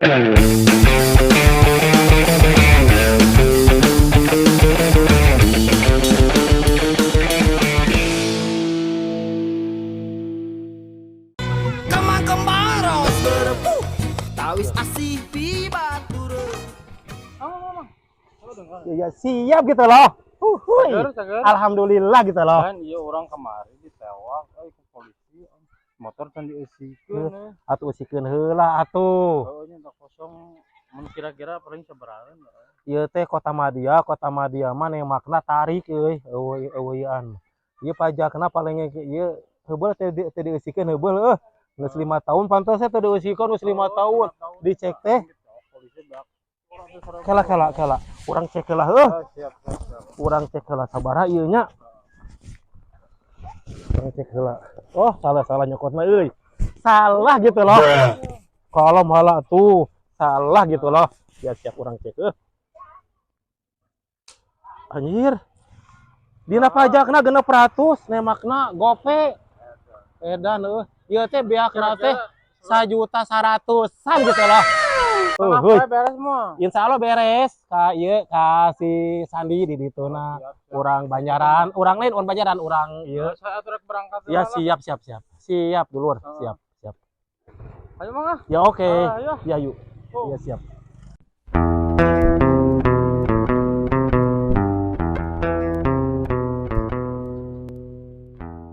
Tawis asih pibatur. Ya siap gitu loh. Sagar. Alhamdulillah gitu loh. Kan iya orang kemarin ditewak ke polisi motor kan diusikeun. Atuh usikeun heula atuh. Oh nya tak kosong mun kira-kira paling sabarahan. Ieu teh Kota Madia mah makna tarik euy eueuyan. Ieu pajakna paling ieu heubeul teh diusikeun heubeul geus 5 tahun pantos teh diusikeun geus 5 tahun. Dicek teh kela urang cek heula Siap. urang cek heula sabaraha ieu nya. Urang cek heula. Oh, salah nyokotna euy. Salah gitu loh. Kolom heula tuh. Salah gitu loh. Ya siap urang cek Anjir. Dina pajakna 600, nemakna gope. Edan ieu teh beakna teh 1.100.000 gitu loh. Beres semua. Insya Allah beres. Ka si Sandi di dituna. Urang Banjaran, urang lain on Banjaran, urang ieu. Saya atur berangkat. Ya siap. Siap dulur, siap. Ayo mangga. Ya oke. Ayo. Ya yuk. Ya siap.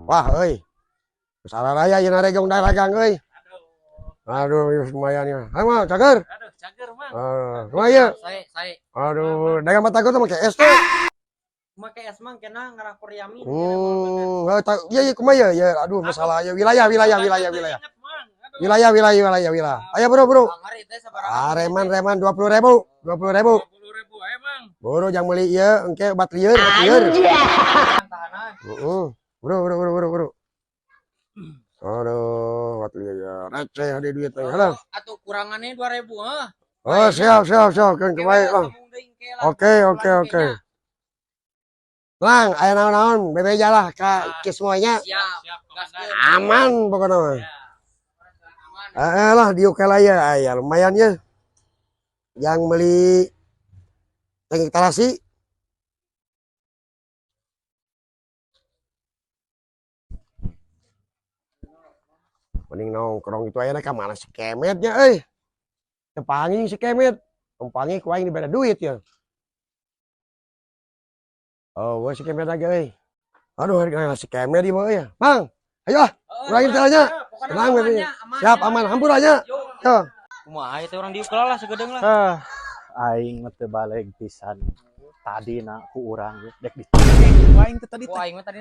Wah, euy. Salah raya yeuna regong dagang euy. Aduh, lumayan ya. Mah, cager. Aduh, cager mang. Kumaha Saya Aduh, dagang batagor teh make es teh. make es mang kena ngarapor yamin. Iya kumaha ya? Aduh, masalah ya wilayah. Wilayah. Ayo bro. Hari teh sabaraha? Reman 20.000. 20.000. 20.000 ayo mang. Buru jang meuli ieu engke obat lieur. Tahanan. Bro. Aduh, obat lieur. Receh ada duit teh. Halah. Atuh kurangannya 2.000 heuh. Oh, siap. Keun kumaha Bang. Oke. Lang, aya naon-naon, bebeja lah ka semuanya. Siap. Gaskeun. Aman pokoknya mah. Aman. Lah diuk ya, aya lumayan ya. Yang beli tangki talasi. Mending nongkrong itu aya ka mana si kemetnya euy. Tepangi si kemet. Umpangi ku aing dibeda duit ya. Oh, gua si kemet lagi euy. Aduh, harga si kemet di bawah ya. Bang, ayo urangin telanya. Tenang bebe. Siap aman, hampur aja. Yo. Kumaha teh urang diuk lah sagedeung lah. Aing mah teu balik pisan. Tadina ku urang dek di. Aing teh tadi Wah, aing mah tadi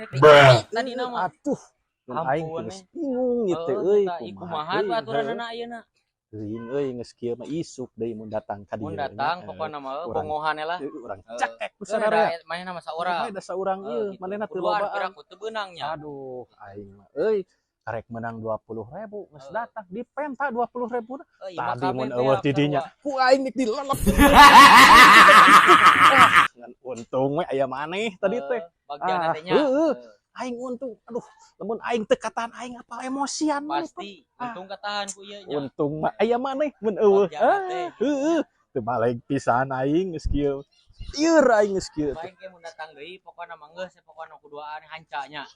mah. Atuh. Aing Ampun, geus bingung gitu euy. Kumaha aturanna ayeuna? Teuing euy geus kieu mah isuk deui mun datang ka dieu. Mun datang pokona mah bongohan lah. Urang cekek ku Saudara saudara. manehna mah saurang. Da saurang ieu, manehna teu Kuduan lobaan. kira ku teu beunangnya. Aduh, aing mah euy karek menang 20.000 geus datang di penta 20.000 tadi mun eueuh di dinya ku aing dik dilelep ngan untung we aya maneh tadi teh Bagian teh nya. aing untung aduh lamun aing teu katahan aing apa emosian Pasti untung katahan ku ieu nya. untung mah aya maneh mun eueuh heueuh teu balik pisan aing geus kieu ieur aing geus kieu Baik ge mun datang deui pokona mah geus pokona kuduaan hancanya.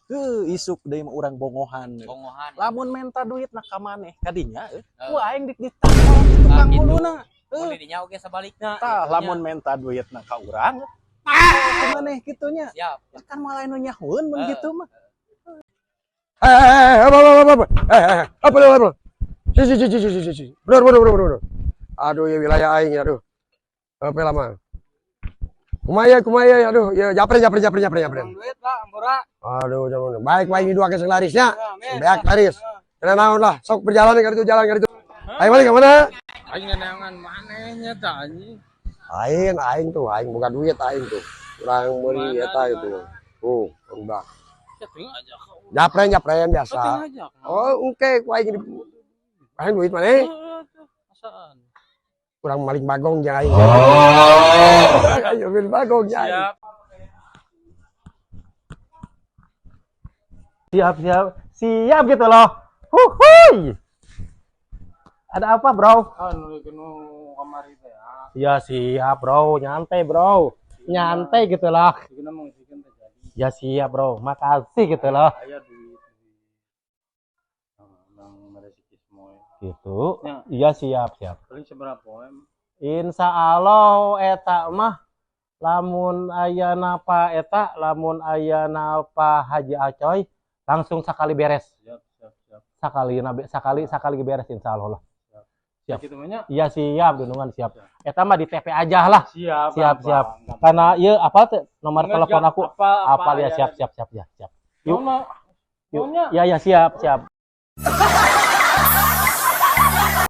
isuk deui mah urang bongohan Bongohan. lamun minta duit nak ka maneh kadinya ku aing dik ditangkal tukang muluna Mun dinya oge sabalikna. tah lamun minta duit nak ka urang ku maneh kitunya Siap. kan malah nu nyahoeun mun kitu mah Apa? Si. Bener. Aduh, ya wilayah aing aduh. Apa lama? Kumaha aduh, ya japren. Duit lah, ampura. Aduh, jangan. Baik ini dua ke larisnya. Beak laris. Kena naon lah, sok berjalan ke itu jalan ke itu. Aing balik ke mana? Aing ngeunangan manehnya tah anjing. Aing buka duit aing tuh. Urang meuli eta itu. Udah. Japren biasa. Oh, oke, ku aing duit mana? Asaan. Kurang maling bagong ya aing. Ayo maling bagong ya aing. siap gitu loh. Huhuy. Ada apa, Bro? Anu kenu kamari teh. Ya siap, Bro. Nyantai, Bro. Nyantai gitu lah. Dikeuna mengisikan teh jadi. Ya siap, Bro. Makasih gitu lah. Aya duit. Nang merezeki semua. Gitu. Ya. Iya siap. Paling seberapa em? Insya Allah eta mah lamun ayana pa eta, lamun ayana pa Haji Acoy langsung sekali beres. Siap. Sakali beres insya Allah lah. Siap. Gitu banyak. Iya siap, Dunungan siap. Eta mah di TP aja lah. Siap. Siap. gampang. Karena iya apa tuh nomor Enggak, telepon aku. apa Apa ya ya. siap. Yuk. Yuk. Ya siap.